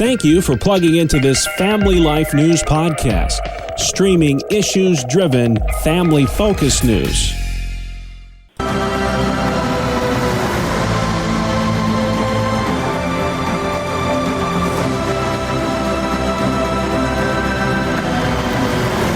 Thank you for plugging into this Family Life News podcast, streaming issues-driven, family-focused news.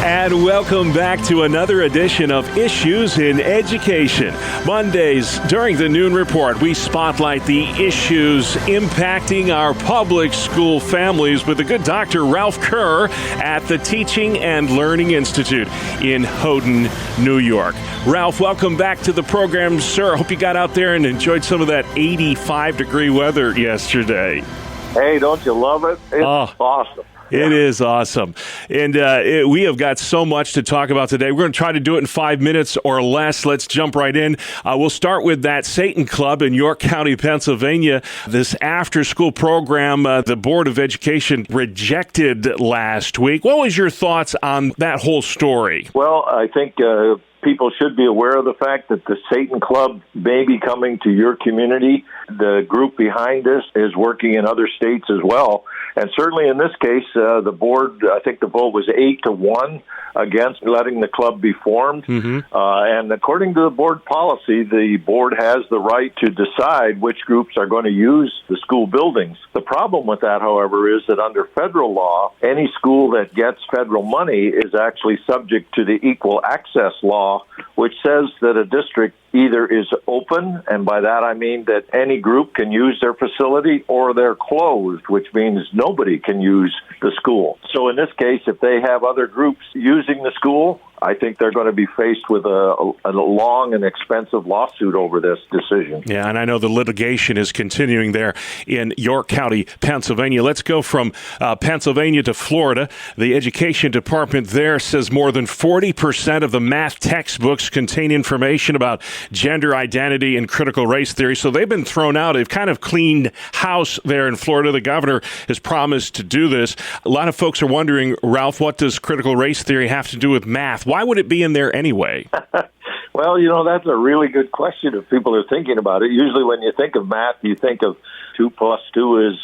And welcome back to another edition of Issues in Education. Mondays, during the Noon Report, we spotlight the issues impacting our public school families with the good Dr. Ralph Kerr at the Teaching and Learning Institute in Houghton, New York. Ralph, welcome back to the program, sir. I hope you got out there and enjoyed some of that 85-degree weather yesterday. Hey, don't you love it? It's awesome. It is awesome. And we have got so much to talk about today. We're going to try to do it in 5 minutes or less. Let's jump right in. We'll start with that Satan Club in York County, Pennsylvania. This after-school program the Board of Education rejected last week. What was your thoughts on that whole story? Well, I think people should be aware of the fact that the Satan Club may be coming to your community. The group behind this is working in other states as well. And certainly in this case, the board, I think the vote was 8-1 against letting the club be formed. And according to the board policy, the board has the right to decide which groups are going to use the school buildings. The problem with that, however, is that under federal law, any school that gets federal money is actually subject to the Equal Access Law, which says that a district either is open, and by that I mean that any group can use their facility, or they're closed, which means nobody can use the school. So in this case, if they have other groups using the school, I think they're going to be faced with a long and expensive lawsuit over this decision. Yeah, and I know the litigation is continuing there in York County, Pennsylvania. Let's go from Pennsylvania to Florida. The education department there says more than 40% of the math textbooks contain information about gender identity and critical race theory. So they've been thrown out. They've kind of cleaned house there in Florida. The governor has promised to do this. A lot of folks are wondering, Ralph, what does critical race theory have to do with math? Why would it be in there anyway? Well, that's a really good question if people are thinking about it. Usually when you think of math, you think of 2 + 2 is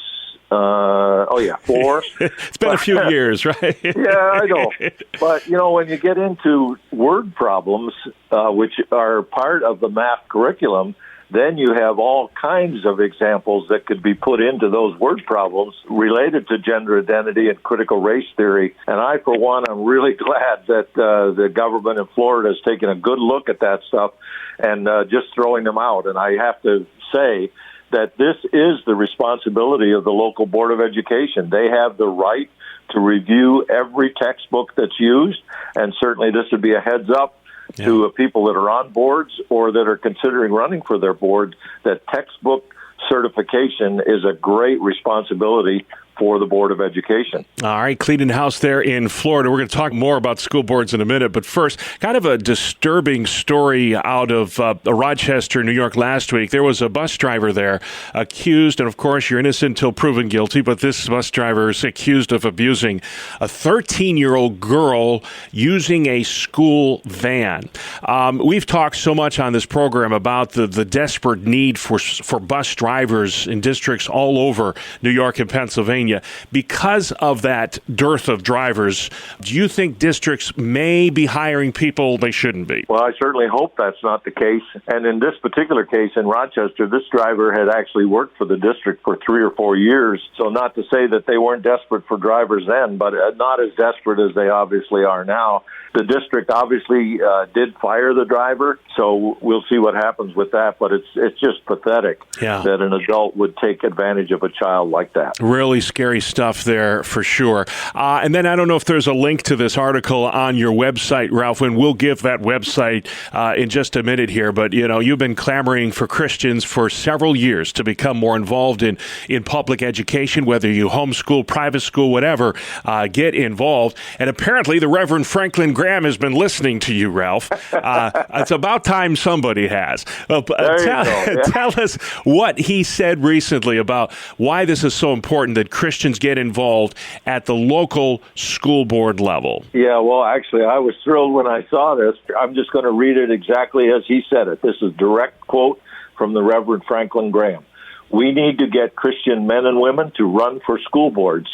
4. It's been a few years, right? Yeah, I know. But, when you get into word problems, which are part of the math curriculum, then you have all kinds of examples that could be put into those word problems related to gender identity and critical race theory. And I, for one, am really glad that the government in Florida has taken a good look at that stuff and just throwing them out. And I have to say that this is the responsibility of the local Board of Education. They have the right to review every textbook that's used, and certainly this would be a heads up to people that are on boards or that are considering running for their board, that textbook certification is a great responsibility for the Board of Education. All right, cleaning house there in Florida. We're going to talk more about school boards in a minute, but first, kind of a disturbing story out of Rochester, New York last week. There was a bus driver there accused, and of course, you're innocent until proven guilty, but this bus driver is accused of abusing a 13-year-old girl using a school van. We've talked so much on this program about the desperate need for bus drivers in districts all over New York and Pennsylvania. Because of that dearth of drivers, do you think districts may be hiring people they shouldn't be? Well, I certainly hope that's not the case. And in this particular case in Rochester, this driver had actually worked for the district for 3 or 4 years. So not to say that they weren't desperate for drivers then, but not as desperate as they obviously are now. The district obviously did fire the driver, so we'll see what happens with that. But it's just pathetic that an adult would take advantage of a child like that. Really scary stuff there for sure. And then I don't know if there's a link to this article on your website, Ralph, and we'll give that website in just a minute here. But, you've been clamoring for Christians for several years to become more involved in public education, whether you homeschool, private school, whatever, get involved. And apparently the Reverend Franklin Graham has been listening to you, Ralph. It's about time somebody has. Tell us what he said recently about why this is so important that Christians get involved at the local school board level. Yeah, well, actually, I was thrilled when I saw this. I'm just going to read it exactly as he said it. This is a direct quote from the Reverend Franklin Graham. We need to get Christian men and women to run for school boards.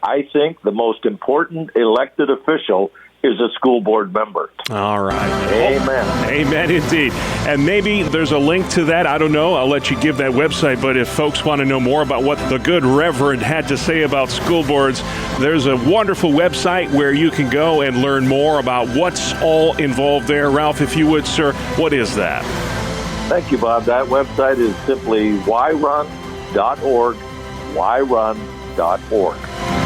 I think the most important elected official is a school board member. All right. Amen. Amen indeed. And maybe there's a link to that. I don't know. I'll let you give that website. But if folks want to know more about what the good Reverend had to say about school boards, there's a wonderful website where you can go and learn more about what's all involved there. Ralph, if you would, sir, what is that? Thank you, Bob. That website is simply yrun.org, yrun.org.